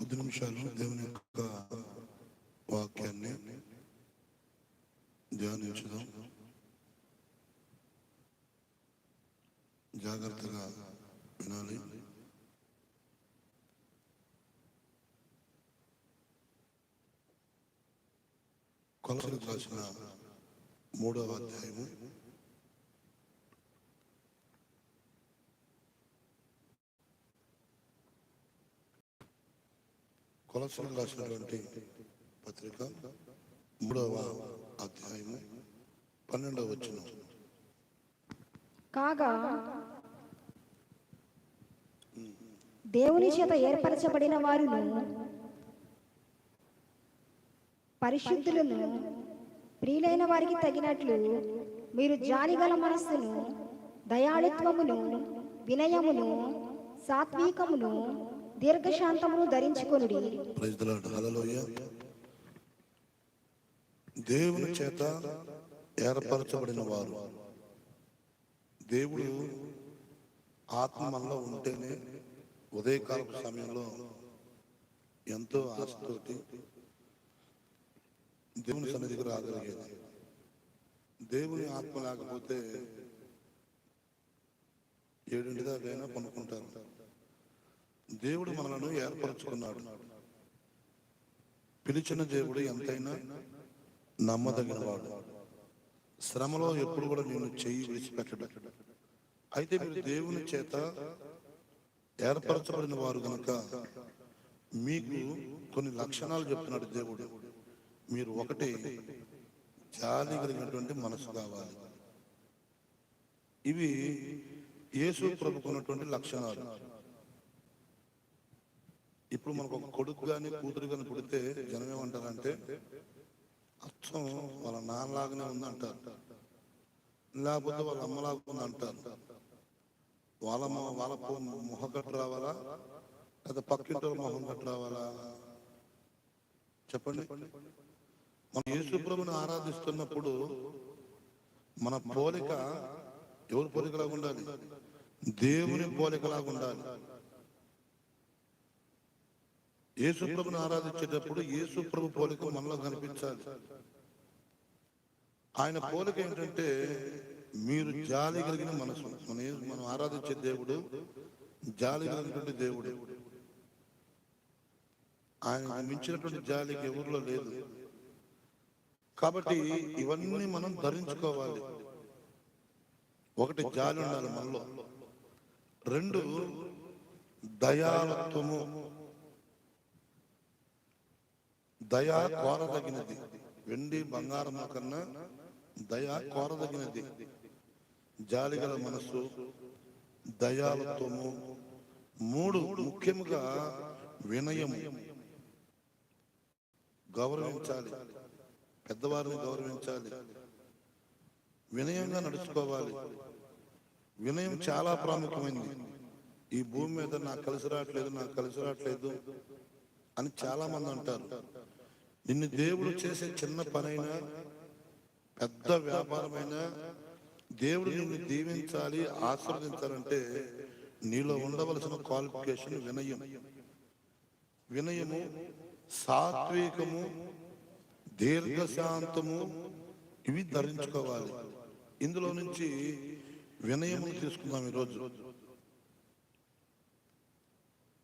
కొద్ది నిమిషాలు దేవుని యొక్క వాక్యాన్ని ధ్యానించుదాం. జాగ్రత్తగా వినాలి. కొలసలకు రాసిన 3వ అధ్యాయము 3వ అధ్యాయము 12వ వచనం. కాగా దేవుని చేత ఏర్పరచబడిన వారును పరిశుద్ధులను ప్రియులైన వారికి తగినట్లు మీరు జాలిగల మనస్సును, దయాళుత్వమును, వినయమును, సాత్వికమును, దీర్ఘశాంతమును ధరించుకొనుడి. Praise the Lord. హల్లెలూయా. దేవుని చేత ఏర్పరచబడిన వారు, దేవుడు ఆత్మ మనలో ఉంటేనే ఉదయకాల సమయంలో ఎంతో ఆశతోటి దేవుని సన్నిధికి రాగలిగేది. దేవుని ఆత్మ లేకపోతే 7 దాకైనా పనుకుంటారు. దేవుడు మనలను ఏర్పరచుకున్నాడు. పిలిచిన దేవుడు ఎంతైనా నమ్మదగిన వాడు. శ్రమలో ఎప్పుడు కూడా నేను చెయ్యి విడిచిపెట్టడు. అయితే మీరు దేవుని చేత ఏర్పరచబడిన వారు కనుక మీకు కొన్ని లక్షణాలు చెప్తున్నాడు దేవుడు. మీరు ఒకటి, జాలి కలిగినటువంటి మనసు కావాలి. ఇవి యేసు ప్రభుకున్నటువంటి లక్షణాలు. ఇప్పుడు మనకు ఒక కొడుకు కానీ కూతురు కానీ పుడితే జనం ఏమంటారంటే అచ్చం వాళ్ళ నాన్నలాగానే ఉంది అంటారు, లేకపోతే వాళ్ళ అమ్మలాగా ఉంది అంటారు. వాళ్ళ మొహం కట్టు రావాలా లేదా పక్కింటి మొహం కట్టు రావాలా? చెప్పండి. మన యేసు ప్రభుని ఆరాధిస్తున్నప్పుడు మన పోలిక ఎవరి పోలికలాగా ఉండాలి? దేవుని పోలికలాగా ఉండాలి. యేసు ప్రభుని ఆరాధించేటప్పుడు యేసు ప్రభు పోలిక మనలో కనిపించాలి. ఆయన పోలిక ఏంటంటే మీరు జాలి కలిగిన మనసు. మనం ఆరాధించే దేవుడు జాలి కలిగినటువంటి దేవుడు. ఆయన మించినటువంటి జాలికి ఎవరిలో లేదు. కాబట్టి ఇవన్నీ మనం ధరించుకోవాలి. ఒకటి, జాలి ఉండాలి మనలో. 2, దయాళత్వము. దయ కోరదగినది. వెండి బంగారం కన్నా దయ కోరదగినది. జాలిగల మనస్సు, దయాళత్వము. 3, ముఖ్యముగా వినయము. గౌరవించాలి, పెద్దవారిని గౌరవించాలి, వినయంగా నడుచుకోవాలి. వినయం చాలా ప్రాముఖ్యమైనది. ఈ భూమి మీద నాకు కలిసి రావట్లేదు అని చాలా మంది అంటారు. నిన్ను దేవుడు చేసే చిన్న పనైనా పెద్ద వ్యాపారమైనా దేవుడు నిన్ను దీవించాలి, ఆశీర్వదించాలంటే నీలో ఉండవలసిన క్వాలిఫికేషన్ వినయం. వినయము, సాత్వికము, దీర్ఘశాంతము, ఇవి ధరించుకోవాలి. ఇందులో నుంచి వినయము తీసుకుందాం ఈరోజు.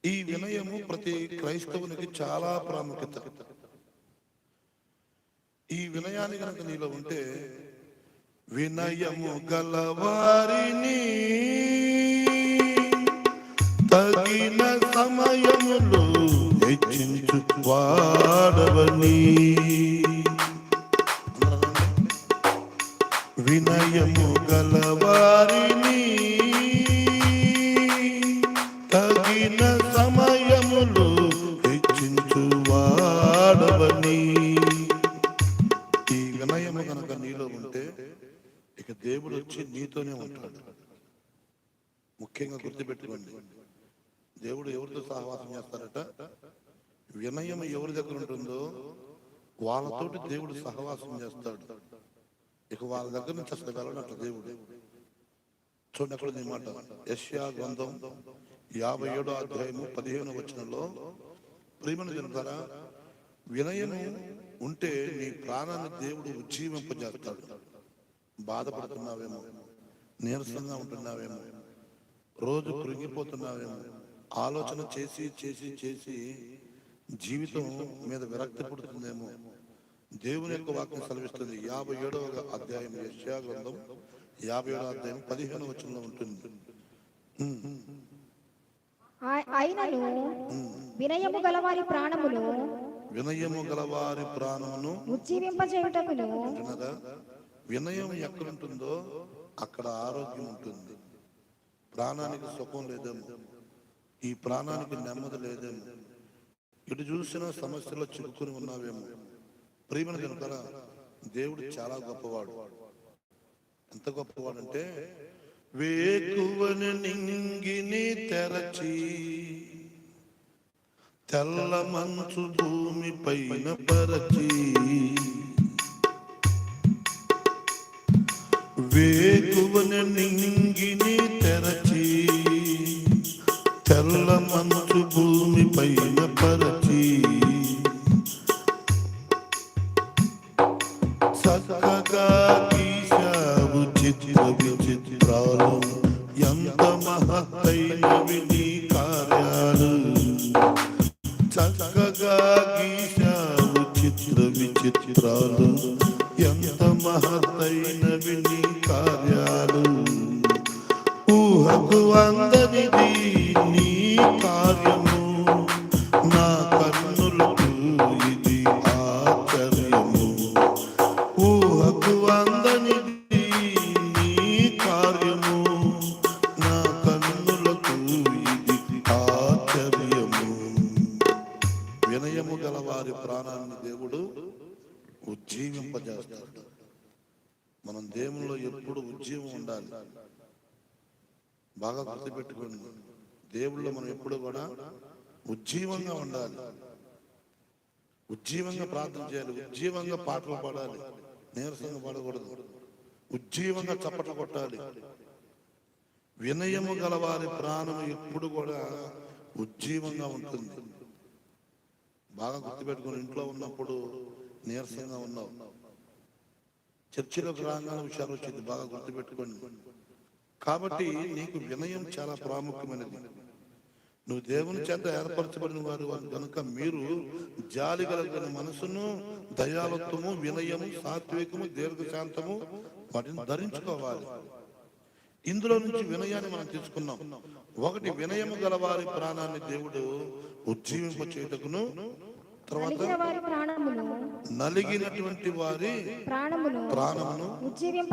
ఈ వినయము ప్రతి క్రైస్తవునికి చాలా ప్రాముఖ్యత. ఈ వినయాన్ని కనుక నీలో ఉంటే, వినయము గలవారిని తగిన సమయములో హెచ్చించు వాడవని. వినయము గలవారిని తగిన సమయములో హెచ్చించు వాడవని. ఈ వినయము కనుక నీలో ఉంటే ఇక దేవుడు వచ్చి నీతోనే ఉంటాడు. ముఖ్యంగా గుర్తుపెట్టుకోండి, దేవుడు ఎవరితో సహవాసం చేస్తారట? వినయం ఎవరి దగ్గర ఉంటుందో వాళ్ళతోటి దేవుడు సహవాసం చేస్తాడు. ఇక వాళ్ళ దగ్గర నుంచి అసలు వెళ్ళనట్ల దేవుడు. చూడండి అక్కడ ఈ మాట, యెషయా గ్రంథం 57వ అధ్యాయము 15వ వచనంలో ప్రియమైన జనతారా, వినయము ఉంటే నీ ప్రాణాన్ని దేవుడు ఉజ్జీవింపజేస్తాడు. బాధపడుతున్నావేమో, నీరసంగా ఉంటున్నావేమో, రోజు కృంగిపోతున్నావేమో, ఆలోచన చేసి చేసి చేసి జీవితం మీద విరక్తి పుడుతుందేమో. దేవుని యొక్క వాక్యం సెలవిస్తుంది. 57వ అధ్యాయం యెషయా గ్రంథం 57వ అధ్యాయం 15వ వచనంలో ఉంటుంది. అయినను వినయము గలవారి ప్రాణమును ఉజ్జీవింపజేయుటకును. వినయం ఎక్కడుంటుందో అక్కడ ఆరోగ్యం ఉంటుంది. ప్రాణానికి సుఖం లేదేమో, ఈ ప్రాణానికి నెమ్మది లేదేమో, ఇటు చూసిన సమస్యలో చిక్కుకుని ఉన్నావేమో. ప్రియమైన జనతారా, దేవుడు చాలా గొప్పవాడు. ఎంత గొప్పవాడు అంటే, వేకువని నింగిని తెరచి తెల్ల మంచు భూమి పైన పరచి, వేకువని నింగిని తెరచి తెల్ల మంచు భూమి పైన పరచి, చక్కగా గీశావు చిత్ర విచిత్రాలు, ఎంత మహత్తైనవి నీ కార్యాలు. చక్కగా గీశావు చిత్ర విచిత్రాలు, ఎంత మహత్తైనవి నీ కార్యాలు. ఊహకు అందనిది నీ కార్యము, నా కన్నులకు ఇది ఆశ్చర్యము. ఊహకు అందనిది నీ కార్యము, నా కన్నులకు ఇది ఆశ్చర్యము. వినయము గల వారి ప్రాణాన్ని దేవుడు ఉజ్జీవింపజేస్తాడు. మనం దేవునిలో ఎప్పుడు ఉజ్జీవం ఉండాలి. బాగా గుర్తుపెట్టుకోండి, దేవుళ్ళో మనం ఎప్పుడు కూడా ఉజ్జీవంగా ఉండాలి. ఉజ్జీవంగా ప్రార్థన చేయాలి, ఉజ్జీవంగా పాటలు పాడాలి, నీరసంగా పాడకూడదు, ఉజ్జీవంగా చప్పట్లు కొట్టాలి. వినయము గలవారి ప్రాణం ఎప్పుడు కూడా ఉజ్జీవంగా ఉంటుంది. బాగా గుర్తుపెట్టుకుని, ఇంట్లో ఉన్నప్పుడు నీరసంగా ఉన్నావు, చర్చిలోకి రాగానే విషయాలు వచ్చింది. బాగా గుర్తుపెట్టుకోండి. కాబట్టి నీకు వినయం చాలా ప్రాముఖ్యమైనది. నువ్వు దేవుని చేత ఏర్పరచబడిన వారు కనుక మీరు జాలి కలిగిన మనసును, దయాలత్వము, వినయము, సాత్వికము, దీర్ఘశాంతము వాటిని ధరించుకోవాలి. ఇందులో నుంచి వినయాన్ని మనం తీసుకున్నాం. ఒకటి, వినయము గలవారి ప్రాణాన్ని దేవుడు ఉజ్జీవింప చేయుటకును, తర్వాత నలిగినటువంటి వారి ప్రాణమును ఉజ్జీవింప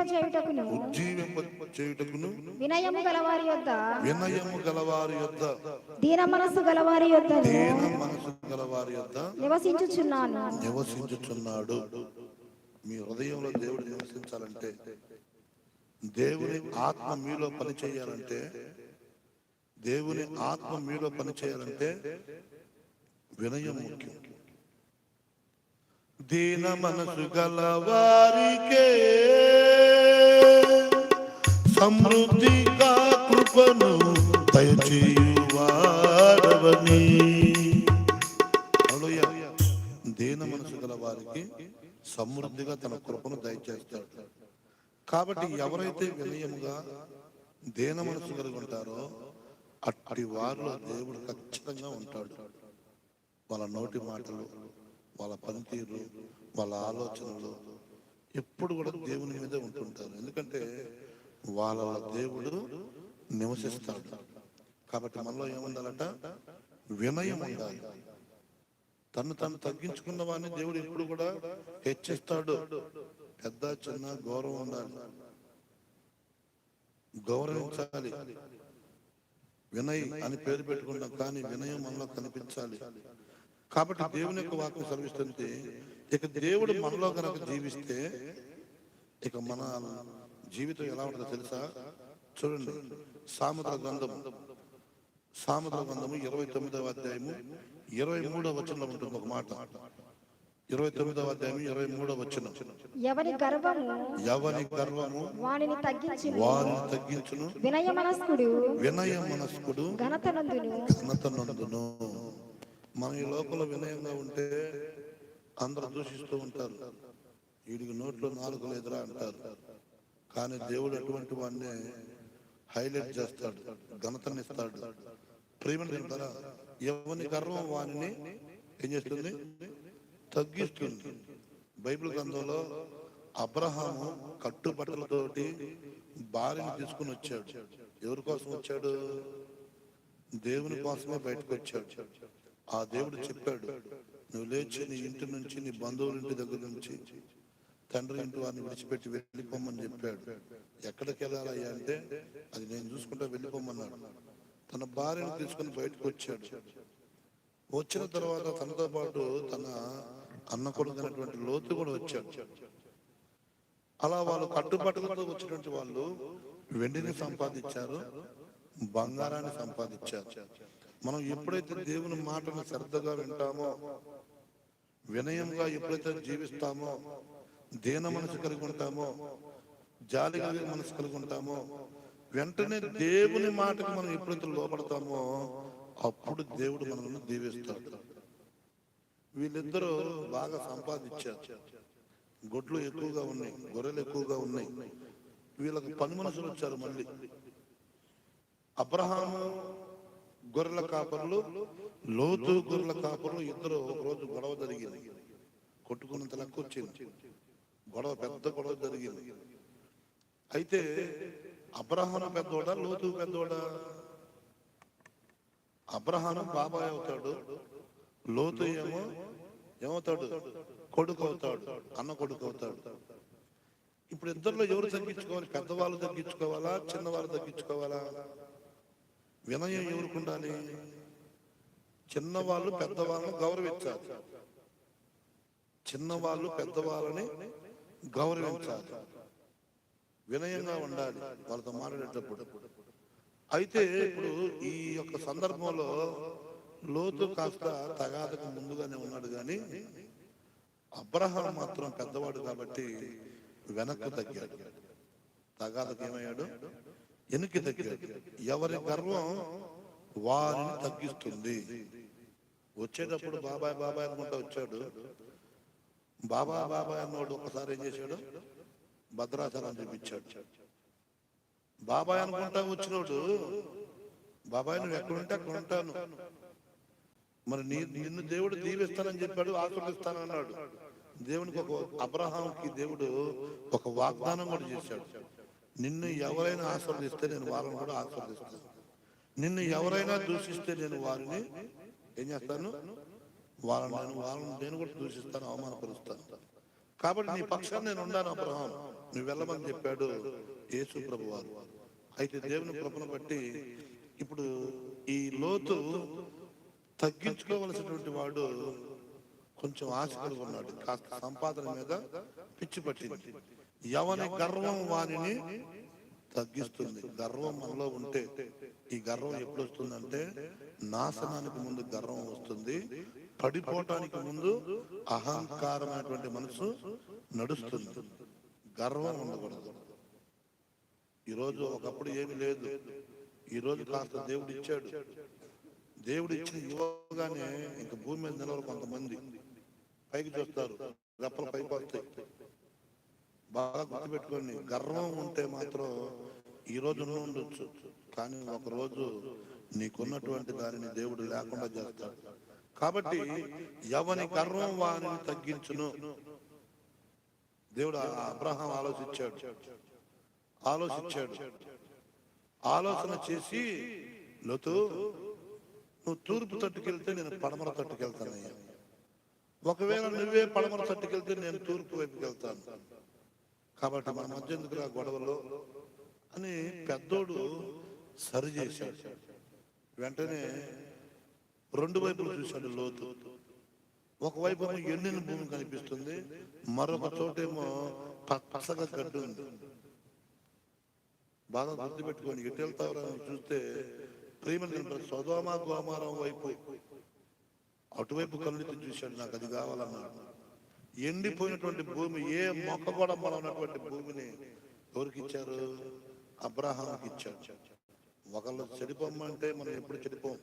చేయుటకును, వినయము గలవారి యొద్ద దీన మనసు గలవారి యొద్ద నివసించుచున్నాడు. మీ హృదయంలో దేవుడు నివసించాలంటే, దేవుని ఆత్మ మీలో పనిచేయాలంటే, దేవుని ఆత్మ మీలో పనిచేయాలంటే వినయం ముఖ్యం. దీన మనసు గల వారికే సమృద్ధిగా కృపను దయచేయువాడవని. దీన మనసు గల వారికి సమృద్ధిగా తన కృపను దయచేస్తాడు. కాబట్టి ఎవరైతే వినయముగా దీన మనసు కలిగి ఉంటారో అట్టి వారిలో దేవుడు ఖచ్చితంగా ఉంటాడు. వాళ్ళ నోటి మాటలు, వాళ్ళ పనితీరు, వాళ్ళ ఆలోచనలు ఎప్పుడు కూడా దేవుని మీదే ఉంటుంటారు. ఎందుకంటే వాళ్ళ దేవుడు నివసిస్తాడు. కాబట్టి మనలో ఏముండాలట? వినయం ఉండాలి. తను తగ్గించుకున్న వాడిని దేవుడు ఎప్పుడు కూడా హెచ్చిస్తాడు. పెద్ద చిన్న గౌరవం ఉండాలి, గౌరవించాలి. వినయ్ అని పేరు పెట్టుకుంటాం, కానీ వినయం మనలో కనిపించాలి. కాబట్టి దేవుని యొక్క వాక్యం సెలవిస్తుంది, ఇక దేవుడు మనలో కనుక జీవిస్తే ఇక మన జీవితం ఎలా ఉంటుందో తెలుసా? చూడండి, సామెతల గ్రంథము 29వ అధ్యాయము 23వ వచనంలో ఉంటుంది ఒక మాట. 29వ అధ్యాయం 23వ వచనం. ఎవని గర్వము వానిని తగ్గించును, వినయ మనస్కుడు ఘనత నందును. మనం ఈ లోకంలో వినయంగా ఉంటే అందరూ దూషిస్తూ ఉంటారు. వీడికి నోట్లో నాలుగు లేదురా అంటారు. కానీ దేవుడు అటువంటి వాడిని హైలైట్ చేస్తాడు, ఘనతనిస్తాడు. ప్రేమను తింటారా? ఎవరి గర్వం వారిని ఏం చేస్తుంది? తగ్గిస్తుంది. బైబిల్ గ్రంథంలో అబ్రహాము కట్టుబట్టలతోటి భార్యను తీసుకుని వచ్చాడు. ఎవరి కోసం వచ్చాడు? దేవుని కోసమే బయటకు వచ్చాడు. ఆ దేవుడు చెప్పాడు, నువ్వు లేచి నీ ఇంటి నుంచి, నీ బంధువుల ఇంటి దగ్గర నుంచి, తండ్రి ఇంటి వారిని విడిచిపెట్టి వెళ్ళిపోమని చెప్పాడు. ఎక్కడికి వెళ్ళాలయ్యా అంటే, అది నేను చూసుకుంటా వెళ్ళిపోమన్నాడు. తన భార్యను తీసుకుని బయటకు వచ్చాడు. వచ్చిన తర్వాత తనతో పాటు తన అన్న కొడుకున్నటువంటి లోతు కూడా వచ్చాడు. అలా వాళ్ళు కట్టుబట్టలతో వచ్చినటువంటి వాళ్ళు వెండిని సంపాదించారు, బంగారాన్ని సంపాదించారు. మనం ఎప్పుడైతే దేవుని మాటను శ్రద్ధగా వింటామో, వినయంగా ఎప్పుడైతే జీవిస్తామో, దీన మనసు కలిగి ఉంటామో, జాలి కలిగి మనసు కలిగి ఉంటామో, వెంటనే దేవుని మాటకు మనం ఎప్పుడైతే లోపడతామో అప్పుడు దేవుడు మనల్ని దీవిస్తాడు. వీళ్ళిద్దరూ బాగా సంపాదించారు. గొడ్లు ఎక్కువగా ఉన్నాయి, గొర్రెలు ఎక్కువగా ఉన్నాయి. వీళ్ళకి పని మనుషులు వచ్చారు. మళ్ళీ అబ్రహాము గొర్రెల కాపర్లు, లోతు గొర్రెల కాపర్లు ఇద్దరు ఒక రోజు గొడవ జరిగింది. కొట్టుకున్నంత లెక్క వచ్చింది. గొడవ, పెద్ద గొడవ జరిగింది. అయితే అబ్రహాము పెద్దోడా, లోతు పెద్దోడా? అబ్రహాము బాబాయ్ అవుతాడు, లోతు ఏమవుతాడు? కొడుకు అవుతాడు, అన్న కొడుకు అవుతాడు. ఇప్పుడు ఇద్దరిలో ఎవరు తగ్గించుకోవాలి? పెద్దవాళ్ళు తగ్గించుకోవాలా, చిన్నవాళ్ళు తగ్గించుకోవాలా? వినయం ఎవరికి ఉండాలి? చిన్నవాళ్ళు పెద్దవాళ్ళని గౌరవించాలి, చిన్నవాళ్ళు పెద్దవాళ్ళని గౌరవించాలి, వినయంగా ఉండాలి వాళ్ళతో మాట్లాడేటప్పుడు. అయితే ఇప్పుడు ఈ యొక్క సందర్భంలో లోతు కాస్త తగాదకు ముందుగానే ఉన్నాడు, కానీ అబ్రహాం మాత్రం పెద్దవాడు కాబట్టి వెనక్కు తగ్గాడు. తగాదకు ఏమయ్యాడు? వెనక్కి తగ్గాడు. ఎవరి గర్వం వారిని తగ్గిస్తుంది. వచ్చేటప్పుడు బాబాయ్ బాబాయ్ అనుకుంటా వచ్చాడు. బాబాయ్ అన్నోడు ఒకసారి ఏం చేశాడు? భద్రాచలం చూపించాడు. బాబాయ్ అనుకుంటా వచ్చినోడు, బాబాయ్ నువ్వు ఎక్కడుంటే అక్కడ ఉంటాను, మరి నిన్ను దేవుడు దీవిస్తానని చెప్పాడు, ఆశీర్వదిస్తానన్నాడు. దేవునికి అబ్రహాంకి దేవుడు ఒక వాగ్దానం కూడా చేశాడు. నిన్ను ఎవరైనా ఆశీర్వదిస్తే నేను వారిని కూడా ఆశీర్వదిస్తాను, నిన్ను ఎవరైనా దూషిస్తే నేను వారిని ఏం చేస్తాను? వాళ్ళని నేను కూడా దూషిస్తాను, అవమానపరుస్తాను. కాబట్టి నీ పక్షాన్ని నేను ఉన్నాను అబ్రహాం, నువ్వు వెళ్ళమని చెప్పాడు యేసు ప్రభు వారు. అయితే దేవుని కృపను బట్టి ఇప్పుడు ఈ లోతు తగ్గించుకోవలసినటువంటి వాడు కొంచెం ఆశ కలిగి ఉన్నాడు. కాస్త సంపాదన మీద పిచ్చి పట్టింది. ఎవని గర్వం వానిని తగ్గిస్తుంది. గర్వం మనలో ఉంటే, ఈ గర్వం ఎప్పుడు వస్తుందంటే నాశనానికి ముందు గర్వం వస్తుంది, పడిపోవటానికి ముందు అహంకారమైనటువంటి మనసు నడుస్తుంది. గర్వం ఉండకూడదు. ఈరోజు ఒకప్పుడు ఏమి లేదు, ఈరోజు కాస్త దేవుడు ఇచ్చాడు. దేవుడు ఇచ్చిన యువగానే ఇంక భూమి మీద నిలవరు. కొంతమంది పైకి చూస్తారు, రెప్పలు పైకి వస్తాయి. బాగా గుర్తుపెట్టుకోండి, గర్వం ఉంటే మాత్రం ఈ రోజు ఉండొచ్చు, కానీ ఒక రోజు నీకున్నటువంటి దానిని దేవుడు లేకుండా చేస్తాడు. కాబట్టి ఎవని గర్వం వారిని తగ్గించును. దేవుడు అబ్రహాం ఆలోచించాడు. ఆలోచన చేసి, లోతు నువ్వు తూర్పు తట్టుకెళ్తే నేను పడమర తట్టుకెళ్తానయ్యా, ఒకవేళ నువ్వే పడమర తట్టుకెళ్తే నేను తూర్పు వైపుకి వెళ్తాను, కాబట్టి మన మధ్య ఎందుకురా గొడవలో అని పెద్దోడు సరి చేశాడు. వెంటనే రెండు వైపులు చూశాడు లోతు. ఒకవైపు ఎండిన భూమి కనిపిస్తుంది, మరొక చోటేమో పచ్చగా గడ్డి ఉంది. బాగా గుర్తు పెట్టుకొని ఎటు వెళ్తావురా చూస్తే ప్రేమ సొదొమ గొమొర్రా వైపు, అటువైపు కళ్ళెత్తి చూశాడు. నాకు అది కావాలన్నాడు. ఎండిపోయినటువంటి భూమి, ఏ మొక్క కూడా ఉన్నటువంటి భూమిని ఎవరికి ఇచ్చారు? అబ్రహాంకి ఇచ్చాడు. ఒకళ్ళు చెడిపోమ్మంటే మనం ఎప్పుడు చెడిపోం,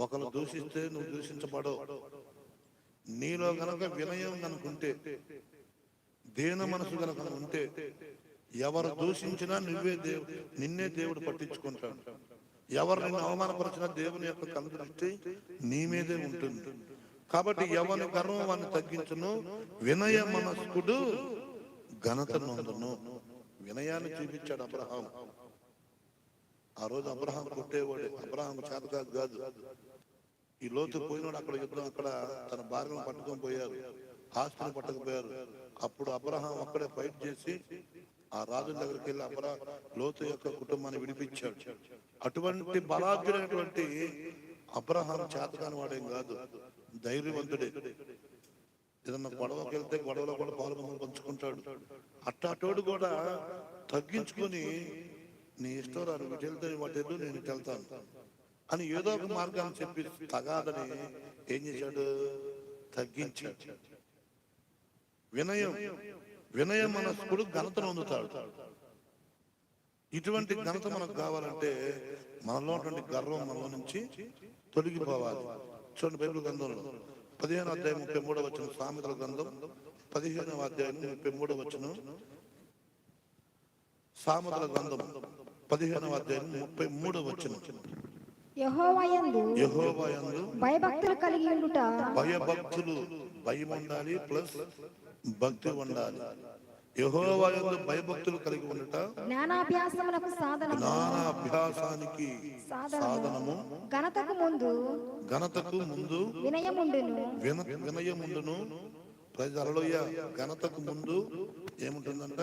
ఒకరు దూషిస్తే నువ్వు దూషించబడవు. నీలో గనక వినయం కనుకుంటే, దీన మనసు గనక ఉంటే, ఎవరు దూషించినా నిన్నే దేవుడు పట్టించుకుంటాడు. ఎవరు నిన్ను అవమానపరిచినా దేవుని యొక్క కనుదృష్టి నీ మీదే ఉంటుంది. కాబట్టి ఎవరి గర్వం వాడిని తగ్గించును, వినయ మనస్కుడు ఘనత నొందును. వినయాన్ని చూపించాడు అబ్రహాం. ఆ రోజు అబ్రహాం కొట్టేవాడే, అబ్రహాం చేతకాదు కాదు. ఈ లోతు పోయినాడు అక్కడ యుద్ధం, అక్కడ తన భార్యను పట్టుకొని పోయారు, ఆస్తిని పట్టుకుపోయారు. అప్పుడు అబ్రహాం అక్కడే ఫైట్ చేసి ఆ రాజు దగ్గరికి వెళ్ళి లోతు యొక్క కుటుంబాన్ని విడిపించాడు. అటువంటి బలాఢ్యుడైనటువంటి అబ్రహాం చేతకాని వాడేం కాదు, ధైర్యవంతుడే. ఏదన్నా గొడవకి వెళ్తే గొడవలో కూడా పాల్గొని పంచుకుంటాడు. అట్టాటోడు కూడా తగ్గించుకొని, నీ ఇష్టం రా, నువ్వు వెళ్తే వాటి నేను ఇటు వెళ్తాను అని ఏదో ఒక మార్గాన్ని చెప్పి తగాదని ఏం చేశాడు, తగ్గించాడు. వినయ మనస్కుడు ఘనతను పొందుతాడు. ఇటువంటి ఘనత మనకు కావాలంటే మనలో ఉన్నటువంటి గర్వం మనలో నుంచి తొలగిపోవాలి. చూడండి, బైబిల్ గ్రంథంలో 15వ అధ్యాయం 33వ వచనం, సామెతల గ్రంథం 15వ అధ్యాయం 33వ వచనం, సామెతల గ్రంథం 15వ అధ్యాయం 33వ వచనం. యెహోవాయందు భయభక్తులు కలిగి ఉండుట, భయం ఉండాలి ప్లస్ భక్తి ఉండాలి. యెహోవాయందు భయభక్తులు కలిగి ఉండుట జ్ఞానాభ్యాసమునకు జ్ఞానాభ్యాసానికి సాధనము, ఘనతకు ముందు వినయముండును. ప్రజలలోయ ఘనతకు ముందు ఏముంటుందంట,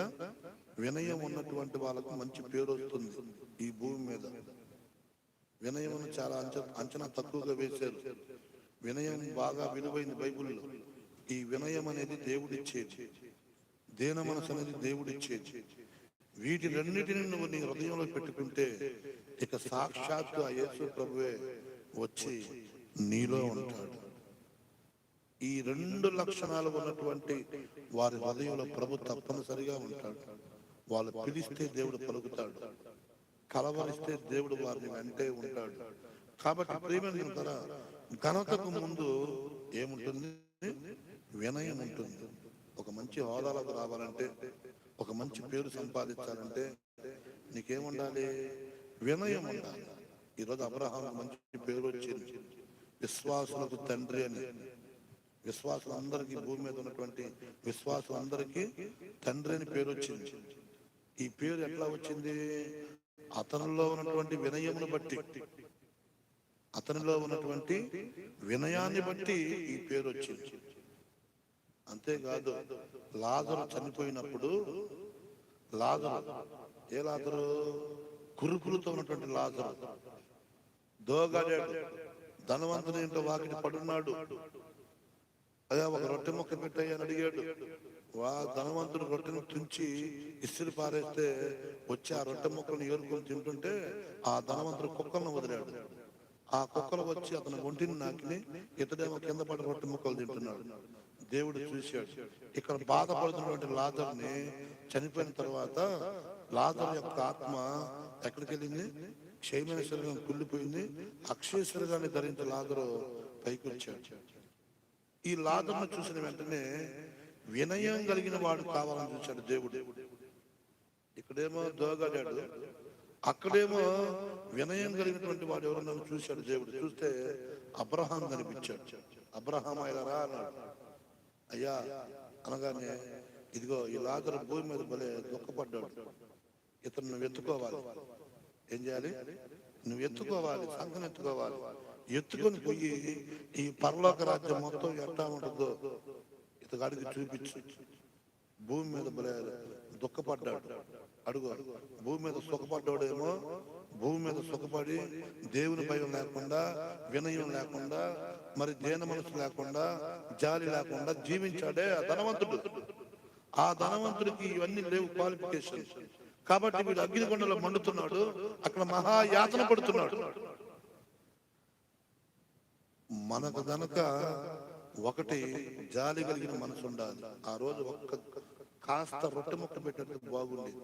వినయం ఉన్నటువంటి వాళ్ళకు మంచి పేరు వస్తుంది ఈ భూమి మీద. వినయమును చాలా అంచనా తక్కువగా వేశారు. వినయం బాగా విలువైంది బైబిల్లో. ఈ వినయం అనేది దేవుడిచ్చేది, దీన మనసు అనేది దేవుడిచ్చేది. వీటి రెండింటిని నువ్వు నీ హృదయంలో పెట్టుకుంటే ఇక సాక్షాత్తు ఆ యేసు ప్రభువే వచ్చి నీలో ఉంటాడు. ఈ రెండు లక్షణాలు ఉన్నటువంటి వారి హృదయంలో ప్రభు తప్పనిసరిగా ఉంటాడు. వాళ్ళు పిలిస్తే దేవుడు పలుకుతాడు, కలవరిస్తే దేవుడు వారిని వెంటే ఉంటాడు. కాబట్టి ప్రియమైన ద్వారా ఘనతకు ముందు ఏముంటుంది, వినయం ఉంటుంది. ఒక మంచి హోదాలకు రావాలంటే, ఒక మంచి పేరు సంపాదించాలంటే నీకేముండాలి, వినయం ఉండాలి. ఈరోజు అబ్రహాం మంచి పేరు వచ్చింది, విశ్వాసులకు తండ్రి అని. విశ్వాసులందరికీ, భూమి మీద ఉన్నటువంటి విశ్వాసులందరికీ తండ్రి అని పేరు వచ్చింది. ఈ పేరు ఎట్లా వచ్చింది, అతనిలో ఉన్నటువంటి వినయమును బట్టి, అతనిలో ఉన్నటువంటి వినయాన్ని బట్టి ఈ పేరు వచ్చింది. అంతేకాదు, లాజరు చనిపోయినప్పుడు ఏ లాజరు, కురుకులతో ఉన్నటువంటి లాజరు దోగాడాడు. ధనవంతుని ఇంట్లో వాకిటి పడున్నాడు. అయ్యా ఒక రొట్టె ముక్క పెట్టాయని అడిగాడు. ధనవంతుడు రొట్టెను తుంచి ఇస్త్రీ పారేస్తే వచ్చి ఆ రొట్టె ముక్కలను ఏరుకొని తింటుంటే ఆ ధనవంతుడు కుక్కలను వదిలాడు. ఆ కుక్కలు వచ్చి అతని ఒంటిని నాకిని, ఇతడేమో కింద పడి రొట్టె ముక్కలు తింటున్నాడు. దేవుడు చూశాడు. ఇక్కడ బాధపడుతున్నటువంటి లాజరుని చనిపోయిన తర్వాత లాజరు యొక్క ఆత్మ ఎక్కడికి వెళ్ళింది, క్షయమైన శరీరం కుళ్ళిపోయింది. అక్షయ శరీరాన్ని ధరించి లాజరు పైకి వచ్చాడు. ఈ లాజరును చూసిన వెంటనే వినయం కలిగిన వాడు కావాలని చూశాడు దేవుడు. ఇక్కడేమో దోగాడాడు, అక్కడేమో వినయం కలిగినటువంటి వాడు ఎవరన్నా చూశాడు దేవుడు. చూస్తే అబ్రహాం కనిపించాడు. అబ్రహాం అయ్యారా అన్నాడు. అయ్యా అనగానే, ఇదిగో ఈ లాజరు భూమి మీద భలే దుఃఖపడ్డాడు, ఇతను నువ్వు ఎత్తుకోవాలి. ఏం చేయాలి, నువ్వు ఎత్తుకోవాలి, సంఘం ఎత్తుకోవాలి. ఎత్తుకొని పోయి ఈ పరలోక రాజ్యం మొత్తం ఎట్టా ఉంటుందో ఇతగాడికి చూపించు. భూమి మీద భలే దుఃఖపడ్డాడు. అడుగు, భూమి మీద సుఖపడ్డాడేమో, భూమి మీద సుఖపడి దేవుని భయం లేకుండా, వినయం లేకుండా, మరి దేన మనసు లేకుండా, జాలి లేకుండా జీవించాడే ఆ ధనవంతుడు. ఆ ధనవంతుడికి ఇవన్నీ లేవు క్వాలిఫికేషన్. కాబట్టి వీడు అగ్నికొండలో మండుతున్నాడు, అక్కడ మహాయాతన పడుతున్నాడు. మనకు గనక ఒకటి జాలి కలిగిన మనసు ఉండాలి. ఆ రోజు కాస్త రొట్టె ముక్క పెట్టినట్టు బాగుండేది,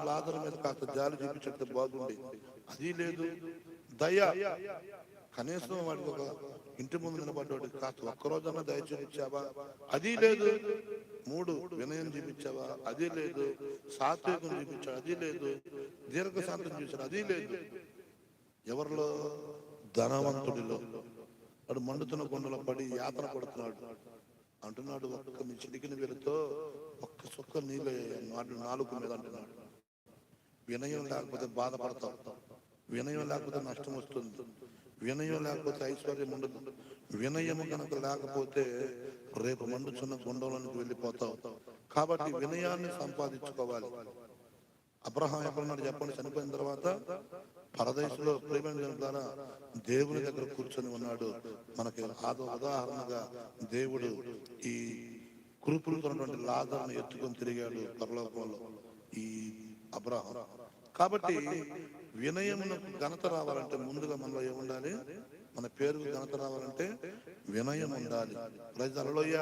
లాజరు మీద కాస్త జాలి చూపించినట్టు బాగుండేది. అది లేదు. దయ, కనీసం వాడికి ఒక ఇంటి ముందు నిలబడ్డాడు కాస్త ఒక్కరోజన్నా దయ చూపించావా? అది లేదు. 3 వినయం చూపించావా? అది లేదు. సాత్వికం చూపించాడు? అది లేదు. దీర్ఘశాంతం చూపించాడు? అది లేదు. ఎవరిలో? ధనవంతుడిలో. వాడు మండుతున్న గుండెలో పడి యాతన పడుతున్నాడు. అంటున్నాడు, ఒక్క నీ చిటికిన వేలుతో ఒక్క చుక్క నీళ్ళు నాలుగు మీద అంటున్నాడు. వినయం లేకపోతే బాధపడతావు, వినయం లేకపోతే నష్టం వస్తుంది, వినయం లేకపోతే ఐశ్వర్యం ఉండదు, వినయము కనుక లేకపోతే రేపు మండుచున్న గుండంలోనికి వెళ్ళిపోతావు. కాబట్టి వినయాన్ని సంపాదించుకోవాలి. అబ్రహాం ఎక్కడున్నాడు చెప్పండి? చనిపోయిన తర్వాత పరదేశంలో ప్రేమ ద్వారా దేవుని దగ్గర కూర్చొని ఉన్నాడు. మనకి ఉదాహరణగా దేవుడు ఈ కురుపులుతున్నటువంటి లాజరును ఎత్తుకొని తిరిగాడు పరలోకంలో ఈ అబ్రహాం. కాబట్టి వినయమునకు ఘనత రావాలంటే ముందుగా మనలో ఏముండాలి? మన పేరుకు ఘనత రావాలంటే వినయం ఉండాలి. ప్రజలలోయ